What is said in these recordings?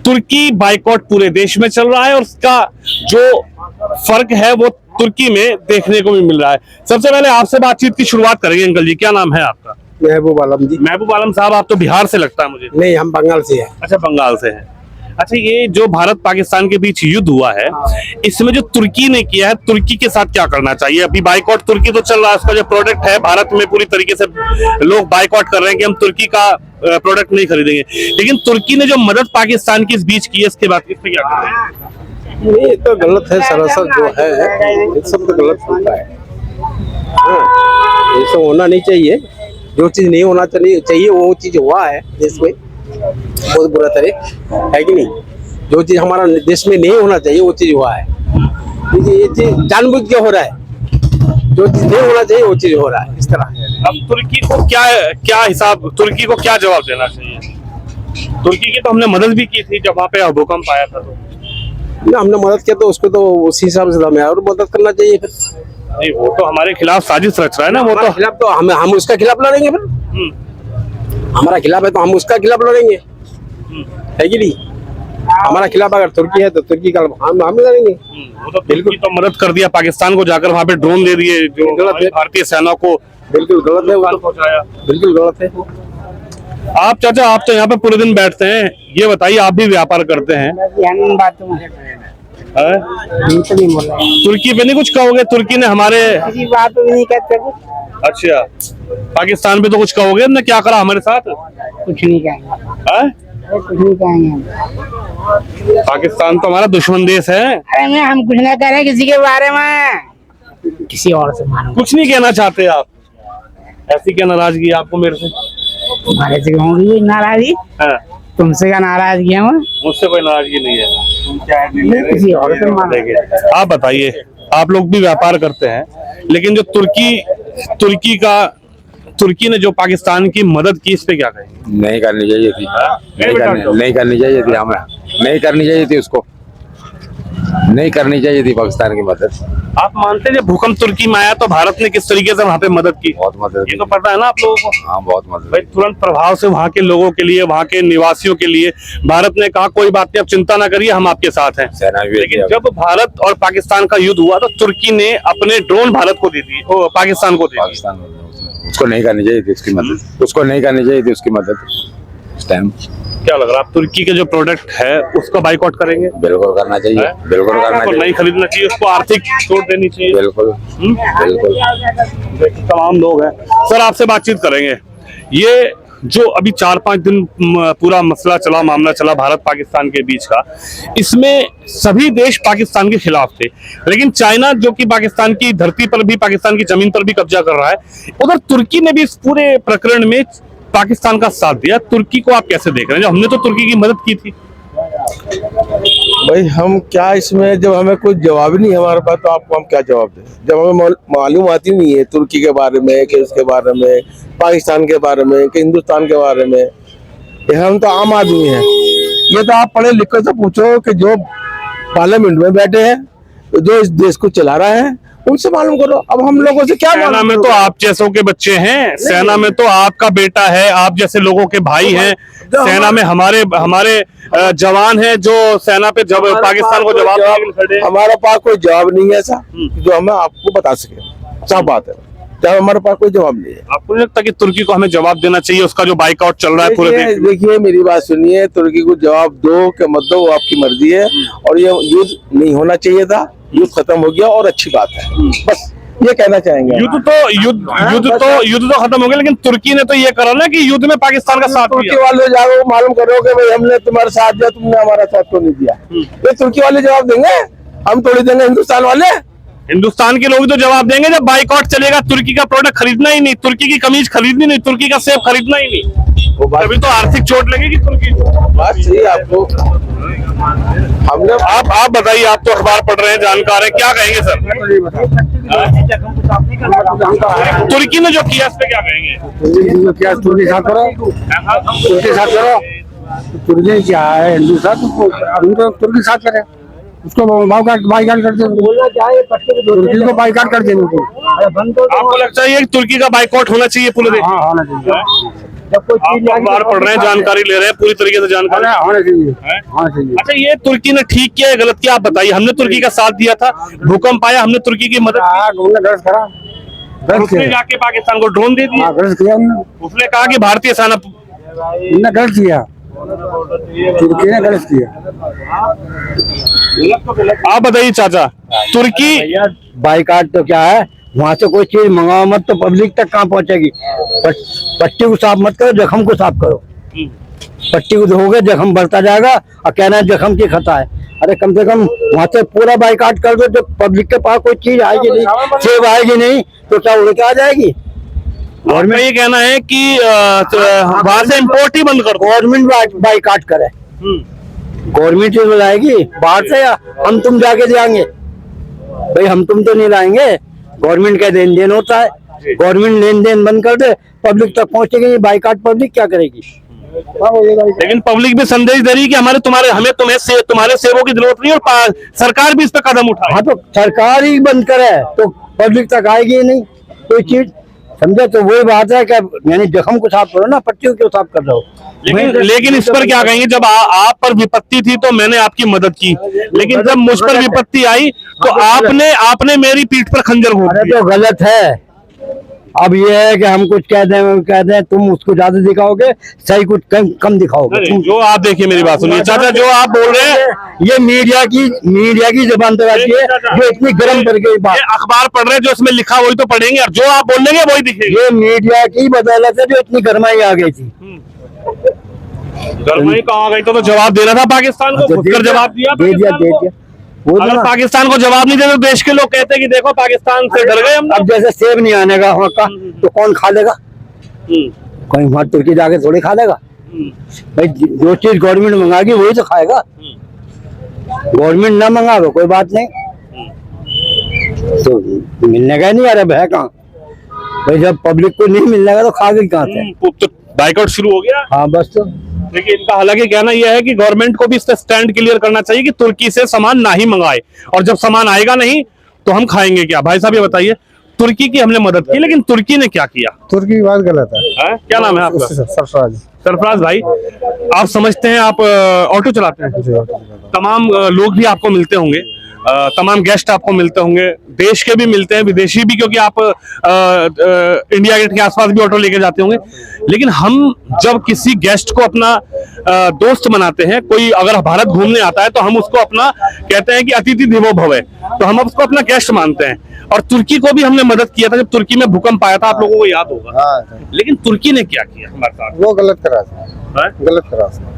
तुर्की boycott पूरे देश में चल रहा है और उसका जो फर्क है वो तुर्की में देखने को भी मिल रहा है। सबसे पहले आपसे बातचीत की शुरुआत करेंगे। अंकल जी, क्या नाम है आपका? महबूब आलम जी। महबूब आलम साहब, आप तो बिहार से लगता है मुझे। नहीं, हम बंगाल से हैं। अच्छा, बंगाल से हैं। अच्छा, ये जो भारत पाकिस्तान के बीच युद्ध हुआ है, इसमें जो तुर्की ने किया है, तुर्की के साथ क्या करना चाहिए? अभी बाइकॉट तुर्की तो चल रहा है, उसका जो प्रोडक्ट है भारत में पूरी तरीके से लोग बाइकॉट कर रहे हैं कि हम तुर्की का प्रोडक्ट नहीं खरीदेंगे, लेकिन तुर्की ने जो मदद पाकिस्तान की इस बीच की है, इसके बाद इस पे क्या करें? ये तो गलत है, सरासर जो है ये सब तो गलत होता है। ये सब होना नहीं चाहिए। जो चीज नहीं होना चाहिए वो चीज हुआ है देश में, बहुत बुरा तरह है कि नहीं। जो चीज हमारा देश में नहीं होना चाहिए वो चीज हुआ है। ये चीज जानबूझ के हो रहा है, जो चीज नहीं होना चाहिए वो चीज हो रहा है इस तरह। अब तुर्की को क्या हिसाब, तुर्की को क्या जवाब देना चाहिए? तुर्की की तो हमने मदद भी की थी जब वहाँ पे भूकंप आया था, तो ना हमने मदद किया तो उसको तो उसी हिसाब से हमें और मदद करना चाहिए। फिर नहीं, वो तो हमारे खिलाफ साजिश रच रहा है ना। वो तो खिलाफ तो हम उसका खिलाफ लड़ेंगे। फिर हमारा खिलाफ है तो हम उसका खिलाफ लड़ेंगे, है कि नहीं। हमारा खिलाफ अगर तुर्की है तो तुर्की का हम लड़ेंगे। वो तो बिल्कुल तो मदद कर दिया पाकिस्तान को, जाकर वहाँ पे ड्रोन दे दिए जो गलत है। भारतीय सेना को। बिल्कुल गलत है, वो तो पहुंचाया। बिल्कुल गलत है। आप चाचा, आप तो यहाँ पे पूरे दिन बैठते हैं, ये बताइए, आप भी व्यापार करते हैं, तुर्की पे नहीं कुछ कहोगे? तुर्की ने हमारे किसी बात भी नहीं कहते कुछ। अच्छा, पाकिस्तान पे तो कुछ कहोगे ना? क्या करा हमारे साथ? कुछ नहीं कहेंगे, कुछ नहीं कहेंगे। पाकिस्तान तो हमारा दुश्मन देश है। अरे मैं हम कुछ ना कह रहे किसी के बारे में, किसी और से मालूम। कुछ नहीं कहना चाहते आप? ऐसी क्या नाराजगी है आपको मेरे से? तुम्हारे से होंगी नाराजगी? हाँ। तुमसे क्या नाराजगी है? मुझसे कोई नाराजगी नहीं है। किसी और से मालूम। आप बताइए, आप लोग भी व्यापार करते हैं, लेकिन जो तुर्की ने जो पाकिस्तान की मदद की, इस पे क्या कहेंगे? नहीं करनी चाहिए थी, नहीं करनी चाहिए थी, हमें नहीं करनी चाहिए थी, उसको नहीं करनी चाहिए थी पाकिस्तान की मदद। आप मानते हैं जब भूकंप तुर्की में आया तो भारत ने किस तरीके से वहाँ पे मदद की? बहुत मदद ये तो पता है ना आप लोगों को। हाँ, बहुत मदद भाई, तुरंत प्रभाव से वहाँ के लोगों के लिए, वहाँ के निवासियों के लिए भारत ने कहा कोई बात नहीं, अब चिंता ना करिए, हम आपके साथ हैं। सेना भी। लेकिन जब भारत और पाकिस्तान का युद्ध हुआ तो तुर्की ने अपने ड्रोन भारत को दे दिए, पाकिस्तान को दे दिए। पाकिस्तान उसको नहीं करनी चाहिए थी उसकी मदद, उसको नहीं करनी चाहिए थी उसकी मदद इस टाइम। क्या लग रहा है, आप तुर्की के जो प्रोडक्ट है उसका बाइकआउट करेंगे? बिल्कुल करना चाहिए, बिल्कुल करना चाहिए, नहीं खरीदना चाहिए, उसको आर्थिक छूट देनी चाहिए। बिल्कुल बिल्कुल। तमाम लोग हैं सर, आपसे बातचीत करेंगे। ये जो अभी 4-5 दिन पूरा मामला चला भारत पाकिस्तान के बीच का, इसमें सभी देश पाकिस्तान के खिलाफ थे, लेकिन चाइना जो कि पाकिस्तान की धरती पर भी, पाकिस्तान की जमीन पर भी कब्जा कर रहा है, उधर तुर्की ने भी इस पूरे प्रकरण में पाकिस्तान का साथ दिया। तुर्की को आप कैसे देख रहे हैं, जो हमने तो तुर्की की मदद की थी? भाई हम क्या इसमें, जब हमें कोई जवाब ही नहीं है हमारे पास तो आपको हम क्या जवाब दें? जब हमें मालूम आती नहीं है तुर्की के बारे में, कि उसके बारे में, पाकिस्तान के बारे में, कि हिंदुस्तान के बारे में, ये हम तो आम आदमी हैं। ये तो आप पढ़े लिखे से पूछो कि जो पार्लियामेंट में बैठे हैं, जो इस देश को चला रहा है, उनसे मालूम करो। अब हम लोगों से क्या सेना में तो आप जैसों के बच्चे हैं, सेना में तो आपका बेटा है, आप जैसे लोगों के भाई हैं, सेना में हमारे जवान हैं जो सेना पे जब पाकिस्तान को जवाब खड़े। हमारे पास कोई जवाब नहीं है ऐसा जो हमें आपको बता सके। साफ बात है, जब हमारे पास कोई जवाब नहीं है। आपको नहीं लगता कि तुर्की को हमें जवाब देना चाहिए? उसका जो बाइकआउट चल रहा है पूरे देश। देखिए मेरी बात सुनिए, तुर्की को जवाब दो कि मत दो वो आपकी मर्जी है, और ये युद्ध नहीं होना चाहिए था, युद्ध खत्म हो गया और अच्छी बात है, बस ये कहना चाहेंगे। युद्ध तो खत्म हो गया, लेकिन तुर्की ने तो ये करा ना कि युद्ध में पाकिस्तान का साथ तुर्की वाले जाओ मालूम करो कि भाई हमने तुम्हारा साथ दिया, तुमने हमारा साथ तो नहीं दिया। ये तुर्की वाले जवाब देंगे, हम थोड़ी देंगे हिंदुस्तान वाले। हिंदुस्तान के लोग तो जवाब देंगे जब बाइकआउट चलेगा, तुर्की का प्रोडक्ट खरीदना ही नहीं, तुर्की की कमीज खरीदनी नहीं, तुर्की का सेब खरीदना ही नहीं, वो बात अभी तो आर्थिक चोट लगेगी तुर्की को। बात सही है आपको। हमने आप बताइए, आप तो अखबार पढ़ रहे हैं, जानकार हैं, क्या कहेंगे सर? तुर्की ने जो किया इस पे क्या कहेंगे? तुर्की साथ करो, तुर्की साथ करो, तुर्की क्या है हिंदुस्तान, तुर्की साथ करें, उसको बाइकाट कर दें, बोलना चाहे तुर्की को बाइकाट कर देंगे। आपको लगता है कि तुर्की का बाइकआउट होना चाहिए पूरे देश? हाँ, होना चाहिए। जब कोई आप चीज अखबार पढ़ रहे हैं, जानकारी ले रहे हैं, पूरी तरीके से जानकारी होना चाहिए, है। होना चाहिए। अच्छा, ये तुर्की ने ठीक किया है गलत किया, आप बताइए। हमने तुर्की का साथ दिया था, भूकंप आया, हमने तुर्की की मदद की, हाँ, उन्होंने गलत करा, और गलत उसने किया, जाके पाकिस्तान को ड्रोन दे दिया। हाँ, गलत किया उन्होंने, उसने कहा कि भारतीय सेना। उन्होंने गलत किया, तुर्की ने गलत किया। आप बताइए चाचा, तुर्की भैया बाइकाट तो क्या है, वहाँ से कोई चीज मंगाओ मत तो पब्लिक तक कहाँ पहुँचेगी। पट्टी को साफ मत करो, जख्म को साफ करो। पट्टी को धोगे जख्म बढ़ता जाएगा और कहना है जख्म की खता है। अरे कम से कम वहाँ से पूरा बाइकाट कर दो, जब पब्लिक के पास कोई चीज आएगी नहीं, सेब आएगी नहीं तो क्या उड़ के आ जाएगी। और मैं ये कहना है कि वहां से इम्पोर्ट ही बंद कर दो। गवर्नमेंट बाइकाट करे, गवर्नमेंट से तो लाएगी बाहर से, या हम तुम जाके देंगे भाई, हम तुम तो नहीं लाएंगे। गवर्नमेंट का लेन देन होता है, गवर्नमेंट लेन देन बंद कर दे, पब्लिक तक पहुंचेगी नहीं, बाइकाट पब्लिक क्या करेगी। लेकिन पब्लिक भी संदेश दे रही है कि हमें तुम्हारे सेवों की जरूरत नहीं, और सरकार भी इस पर कदम उठाए। हाँ, तो सरकार ही बंद करे तो पब्लिक तक आएगी ही नहीं कोई चीज, समझे। तो वही बात है कि यानी जख्म को साफ करो ना, पट्टियों को साफ कर दो। लेकिन इस पर क्या कहेंगे, जब आप पर विपत्ति थी तो मैंने आपकी मदद की, लेकिन जब मुझ पर विपत्ति आई तो आपने मेरी पीठ पर खंजर घोंप अरे दिया। तो गलत है। अब ये है कि हम कुछ कह दें तुम उसको ज्यादा दिखाओगे, सही कुछ कम दिखाओगे। नहीं, जो आप देखिए, मेरी बात सुनिए चाचा, जो आप बोल रहे हैं ये मीडिया की जबान तो आती है जो इतनी गर्म करके बात, ये अखबार पढ़ रहे हैं, जो इसमें लिखा वही तो पढ़ेंगे, और जो आप बोलेंगे वही दिखेगा। ये मीडिया की बदौलत है जो इतनी गर्माई आ गई थी। गर्माई कहाँ आ गई, तो जवाब देना था पाकिस्तान को, घुसकर जवाब दिया दे दिया पाकिस्तान को। वो अगर ना, पाकिस्तान को जवाब नहीं देते तो देश के लोग कहते हैं कि देखो पाकिस्तान से डर गए हम। अब जैसे सेब नहीं आने का वहाँ का, तो कौन खा लेगा, कोई वहाँ तुर्की जाके थोड़ी खा लेगा भाई। जो चीज गवर्नमेंट मंगाएगी वही तो खाएगा, गवर्नमेंट ना मंगा तो कोई बात नहीं, तो मिलने का ही नहीं। अरे भय कहाँ भाई, जब पब्लिक को नहीं मिलने का तो खाएगी कहाँ से। तो बाइकआउट शुरू हो गया। हाँ बस, तो देखिए, इनका हालांकि कहना यह है कि गवर्नमेंट को भी इससे स्टैंड क्लियर करना चाहिए कि तुर्की से सामान ना ही मंगाए, और जब सामान आएगा नहीं तो हम खाएंगे क्या। भाई साहब ये बताइए, तुर्की की हमने मदद की, लेकिन तुर्की ने क्या किया। तुर्की की बात गलत है। क्या नाम है आपका। सरफराज। सरफराज भाई, आप समझते हैं, आप ऑटो चलाते हैं, तमाम लोग भी आपको मिलते होंगे, तमाम गेस्ट आपको मिलते होंगे, देश के भी मिलते हैं, विदेशी भी, क्योंकि आप इंडिया गेट के आसपास भी ऑटो लेके जाते होंगे। लेकिन हम जब किसी गेस्ट को अपना दोस्त बनाते हैं, कोई अगर भारत घूमने आता है तो हम उसको अपना कहते हैं कि अतिथि देवो भव, तो हम उसको अपना गेस्ट मानते हैं। और तुर्की को भी हमने मदद किया था जब तुर्की में भूकंप आया था, आप लोगों को याद होगा। हाँ, लेकिन तुर्की ने क्या किया हमारे साथ, वो गलत करा था, गलत करा था।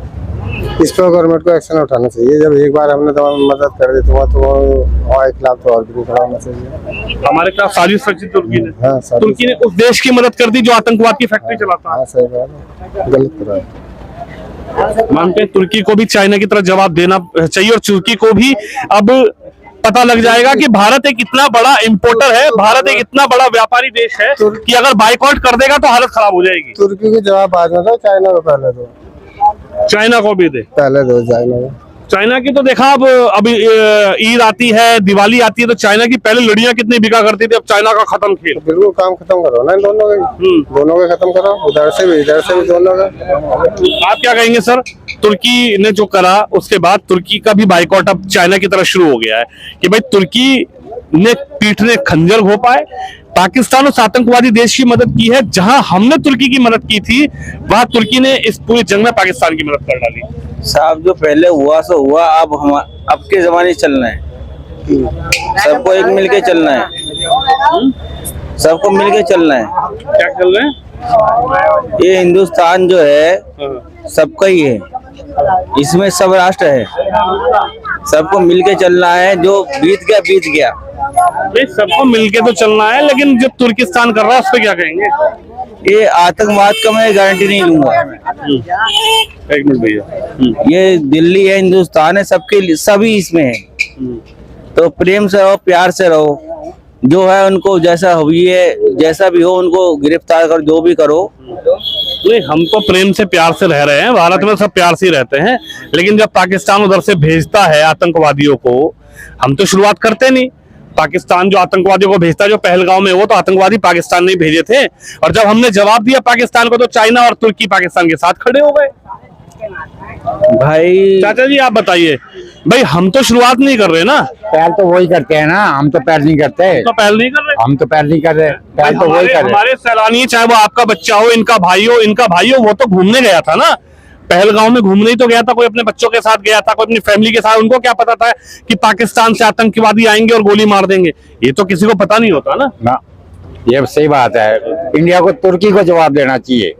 इस पर गवर्नमेंट को एक्शन उठाना चाहिए। जब एक बार हमने तो मदद कर दी तो हमारे खिलाफ तो और भी कराना चाहिए। हमारे खिलाफ साजिश रची तुर्की ने। हाँ, साजिश। तुर्की ने उस देश की मदद कर दी जो आतंकवाद की फैक्ट्री चलाता है। हाँ, सही बात है, गलत करा। मानते हैं तुर्की को भी चाइना की तरह जवाब देना चाहिए, और तुर्की को भी अब पता लग जाएगा कि भारत एक इतना बड़ा इंपोर्टर है, भारत एक इतना बड़ा व्यापारी देश है कि अगर बाइकआउट कर देगा तो हालत खराब हो जाएगी। तुर्की को जवाब बाद में दो, चाइना को पहले दो। चाइना को भी दे, पहले दो चाइना को। चाइना की तो देखा, अब अभी ईद आती है, दिवाली आती है, तो चाइना की पहले लड़ियां कितनी बिका करती थी, अब चाइना का खत्म खेल। तो बिल्कुल काम खत्म करो ना, दोनों के खत्म करो, उधर से भी इधर से भी दोनों का। आप क्या कहेंगे सर, तुर्की ने जो करा उसके बाद तुर्की का भी बाइकआउट अब चाइना की तरह शुरू हो गया है कि भाई तुर्की ने पीठ ने खंजर घोंपा है। पाकिस्तान उस आतंकवादी देश की मदद की है जहां हमने तुर्की की मदद की थी, वहां तुर्की ने इस पूरी जंग में पाकिस्तान की मदद कर डाली। साहब जो पहले हुआ सो हुआ, अब के जमाने चलना है, सबको एक मिलके चलना है, सबको मिलके चलना है। क्या चल रहे हैं, ये हिंदुस्तान जो है सबका ही है, इसमें सब राष्ट्र है, सबको मिलके चलना है। जो बीत गया बीत गया, सबको मिलके तो चलना है, लेकिन जो तुर्किस्तान कर रहा है उस पर क्या कहेंगे। ये आतंकवाद का मैं गारंटी नहीं लूंगा। एक मिनट भैया, ये दिल्ली है, हिंदुस्तान है, सबके लिए सभी इसमें है। तो प्रेम से रहो, प्यार से रहो, जो है उनको जैसा हुई है, जैसा भी हो उनको गिरफ्तार करो, जो भी करो। नहीं, हम तो प्रेम से प्यार से रह रहे हैं, भारत में सब प्यार से ही रहते हैं, लेकिन जब पाकिस्तान उधर से भेजता है आतंकवादियों को, हम तो शुरुआत करते नहीं। पाकिस्तान जो आतंकवादियों को भेजता है, जो पहलगांव में, वो तो आतंकवादी पाकिस्तान ने भेजे थे। और जब हमने जवाब दिया पाकिस्तान को, तो चाइना और तुर्की पाकिस्तान के साथ खड़े हो गए। भाई चाचा जी आप बताइए, भाई हम तो शुरुआत नहीं कर रहे ना, पहल तो वही करते हैं ना, हम तो पहल नहीं करते। तो पहल नहीं कर रहे। हम तो पहल नहीं कर रहे, भाई पहल तो वही कर रहे। हमारे सैलानी, चाहे वो आपका बच्चा हो, इनका भाई हो, वो तो घूमने गया था ना, पहलगांव में घूमने ही तो गया था। कोई अपने बच्चों के साथ गया था, कोई अपनी फैमिली के साथ। उनको क्या पता था कि पाकिस्तान से आतंकवादी आएंगे और गोली मार देंगे? ये तो किसी को पता नहीं होता ना। ना, ये सही बात है। इंडिया को तुर्की को जवाब देना चाहिए।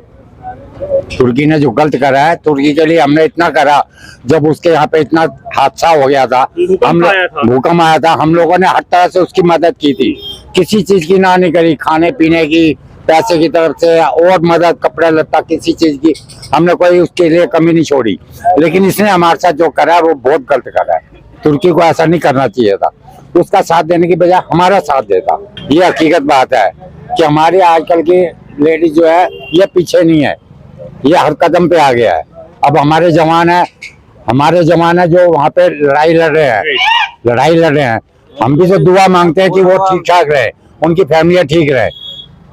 तुर्की ने जो गलत करा है, तुर्की के लिए हमने इतना करा। जब उसके यहाँ पे इतना हादसा हो गया था, भूकंप आया था, हम लोगों ने हर तरह से उसकी मदद की थी। किसी चीज की ना नहीं करी, खाने पीने की, पैसे की तरफ से और मदद, कपड़ा लत्ता, किसी चीज की हमने कोई उसके लिए कमी नहीं छोड़ी। लेकिन इसने हमारे साथ जो करा है वो बहुत गलत करा है। तुर्की को ऐसा नहीं करना चाहिए था। उसका साथ देने की बजाय हमारा साथ देता। ये हकीकत बात है कि हमारे आजकल की लेडीज जो है ये पीछे नहीं है, ये हर कदम पे आ गया है। अब हमारे जवान है जो वहाँ पे लड़ाई लड़ रहे हैं, हम भी तो दुआ मांगते हैं कि वो ठीक ठाक रहे, उनकी फैमिली ठीक रहे।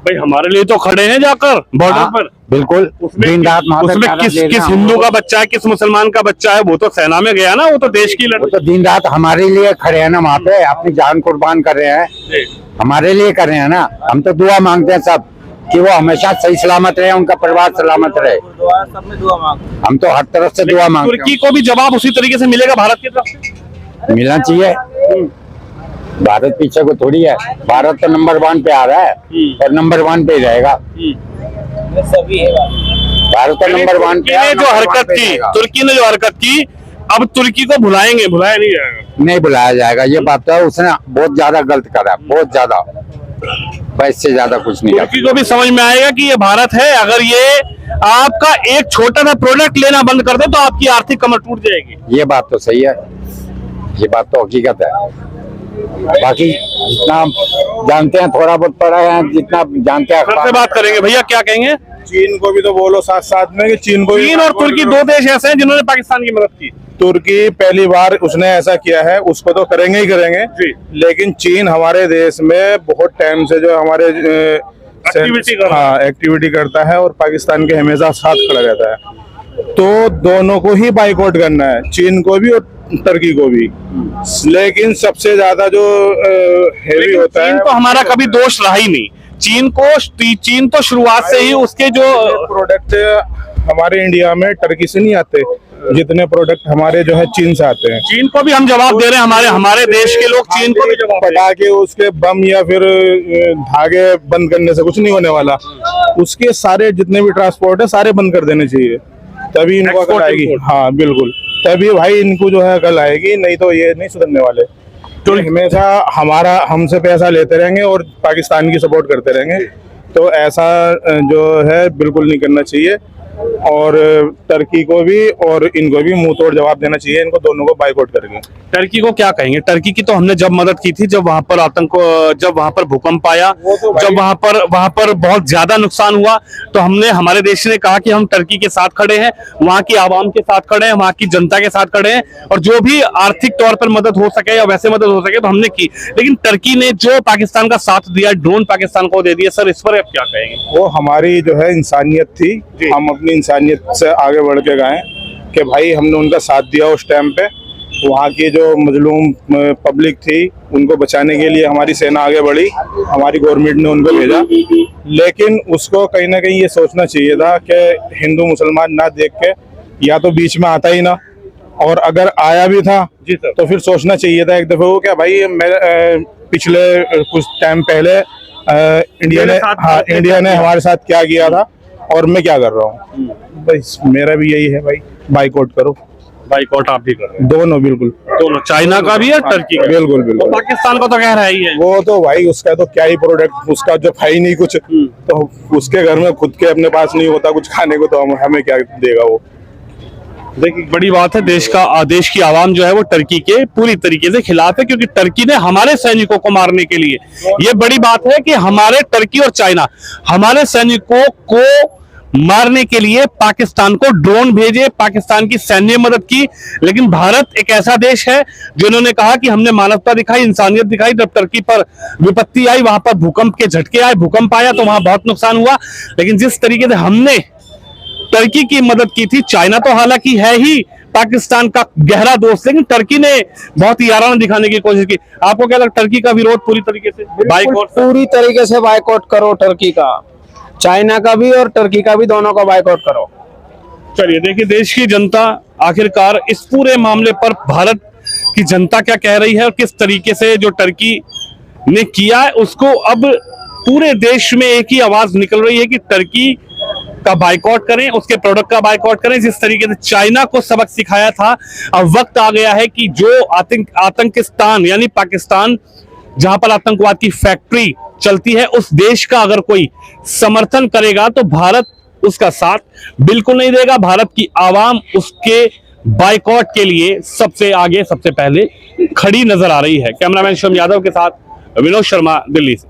भाई हमारे लिए तो खड़े हैं जाकर बॉर्डर हाँ, पर। बिल्कुल। दिन रात उसमें किस हिंदू का बच्चा है, किस मुसलमान का बच्चा है, वो तो सेना में गया ना, वो तो देश की वो तो दिन रात हमारे लिए खड़े हैं ना, वहाँ पे अपनी जान कुर्बान कर रहे हैं, हमारे लिए कर रहे हैं ना। हम तो दुआ मांगते हैं सब कि वो हमेशा सही सलामत रहे, उनका परिवार सलामत रहे। हम तो हर तरफ से दुआ मांगते हैं। तुर्की को भी जवाब उसी तरीके से मिलेगा भारत की तरफ से? मिलना चाहिए। भारत पीछे को थोड़ी है, भारत तो नंबर 1 पे आ रहा है और नंबर 1 पे ही रहेगा। भारत तो नंबर 1 पे है, तुर्की ने जो हरकत की, अब तुर्की को बुलाया नहीं जाएगा। नहीं बुलाया जाएगा। ये बात तो है, उसने बहुत ज्यादा गलत करा है, बहुत ज्यादा, बस से ज्यादा कुछ नहीं। तुर्की को भी समझ में आएगा कि ये भारत है। अगर ये आपका एक छोटा सा प्रोडक्ट लेना बंद कर दे तो आपकी आर्थिक कमर टूट जाएगी। ये बात तो सही है, ये बात तो हकीकत है। बाकी जितना जानते हैं, थोड़ा बहुत पढ़ा है, जितना जानते हैं। से बात करेंगे भैया, क्या कहेंगे? चीन को भी तो बोलो साथ साथ में कि चीन और तुर्की 2 देश ऐसे हैं जिन्होंने पाकिस्तान की मदद की। तुर्की पहली बार उसने ऐसा किया है, उसको तो करेंगे ही करेंगे जी। लेकिन चीन हमारे देश में बहुत टाइम से जो हमारे एक्टिविटी करता है और पाकिस्तान के हमेशा साथ खड़ा रहता है। तो दोनों को ही बाइकआउट करना है, चीन को भी और तुर्की को भी। लेकिन सबसे ज्यादा जो हेवी होता है, चीन तो हमारा कभी दोष रहा ही नहीं। चीन तो शुरुआत से ही उसके जो प्रोडक्ट हमारे इंडिया में टर्की से नहीं आते, जितने प्रोडक्ट हमारे जो है चीन से आते हैं। चीन को भी हम जवाब दे रहे हैं, हमारे देश के लोग चीन को भी जवाब पटाखे, उसके बम या फिर धागे बंद करने से कुछ नहीं होने वाला। उसके सारे जितने भी ट्रांसपोर्ट है सारे बंद कर देने चाहिए, तभी इनको अकल आएगी। हाँ बिल्कुल, तभी भाई इनको जो है अकल आएगी, नहीं तो ये नहीं सुधरने वाले। तो हमेशा हमसे पैसा लेते रहेंगे और पाकिस्तान की सपोर्ट करते रहेंगे, तो ऐसा जो है बिल्कुल नहीं करना चाहिए। और टर्की को भी और इनको भी मुंह तोड़ जवाब देना चाहिए, इनको दोनों को बाइकआउट करके। टर्की को क्या कहेंगे? टर्की की तो हमने जब मदद की थी, जब वहां पर भूकंप आया, जब वहां पर बहुत ज्यादा नुकसान हुआ, तो हमारे देश ने कहा कि हम टर्की के साथ खड़े हैं, वहां की आवाम के साथ खड़े हैं, वहां की जनता के साथ खड़े हैं, और जो भी आर्थिक तौर पर मदद हो सके या वैसे मदद हो सके तो हमने की। लेकिन टर्की ने जो पाकिस्तान का साथ दिया, ड्रोन पाकिस्तान को दे दिया, सर इस पर आप क्या कहेंगे? वो हमारी जो है इंसानियत थी, हम अपनी इंसानियत से आगे बढ़ के गए कि भाई हमने उनका साथ दिया उस टाइम पे। वहाँ की जो मजलूम पब्लिक थी उनको बचाने के लिए हमारी सेना आगे बढ़ी, हमारी गवर्नमेंट ने उनको भेजा। लेकिन उसको कहीं ना कहीं ये सोचना चाहिए था कि हिंदू मुसलमान ना देख के या तो बीच में आता ही ना, और अगर आया भी था तो फिर सोचना चाहिए था एक दफे वो क्या भाई पिछले कुछ टाइम पहले इंडिया ने हमारे साथ क्या किया था और मैं क्या कर रहा हूँ। बस मेरा भी यही है भाई, बाइकआउट करो। बाइकआउट आप भी कर रहे हैं? दोनों, बिल्कुल दोनों, चाइना का भी है, टर्की का? बिल्कुल बिल्कुल। पाकिस्तान को तो कह रहा ही है वो तो भाई उसका तो क्या ही प्रोडक्ट, उसका जो है ही नहीं कुछ, तो उसके घर में खुद के अपने पास नहीं होता कुछ खाने को, तो हमें क्या देगा वो। देखिए बड़ी बात है, देश की आवाम जो है वो टर्की के पूरी तरीके से खिलाफ है, क्योंकि टर्की ने हमारे सैनिकों को मारने के लिए, ये बड़ी बात है कि हमारे टर्की और चाइना हमारे सैनिकों को मारने के लिए पाकिस्तान को ड्रोन भेजे, पाकिस्तान की सैन्य मदद की। लेकिन भारत एक ऐसा देश है जिन्होंने कहा कि हमने मानवता दिखाई, इंसानियत दिखाई। जब टर्की पर विपत्ति आई, वहां पर भूकंप के झटके आए, भूकंप आया तो वहां बहुत नुकसान हुआ। लेकिन जिस तरीके से हमने टर्की की मदद की थी, चाइना तो हालांकि है ही पाकिस्तान का गहरा दोस्त, लेकिन टर्की ने बहुत ही याराना दिखाने की कोशिश की। आपको क्या लगता है, टर्की का विरोध पूरी तरीके से बाइकआउट? पूरी तरीके से बाइकआउट करो टर्की का, चाइना का भी और टर्की का भी, दोनों का बाइकआउट करो। चलिए देखिए, देश की जनता आखिरकार इस पूरे मामले पर भारत की जनता क्या कह रही है और किस तरीके से जो टर्की ने किया है उसको अब पूरे देश में एक ही आवाज निकल रही है कि टर्की का बाइकआउट करें, उसके प्रोडक्ट का बाइकआउट करें। जिस तरीके से चाइना को सबक सिखाया था, अब वक्त आ गया है कि जो आतंकिस्तान यानी पाकिस्तान जहां पर आतंकवाद की फैक्ट्री चलती है, उस देश का अगर कोई समर्थन करेगा तो भारत उसका साथ बिल्कुल नहीं देगा। भारत की आवाम उसके बाइकआउट के लिए सबसे आगे, सबसे पहले खड़ी नजर आ रही है। कैमरामैन शिवम यादव के साथ विनोद शर्मा, दिल्ली से।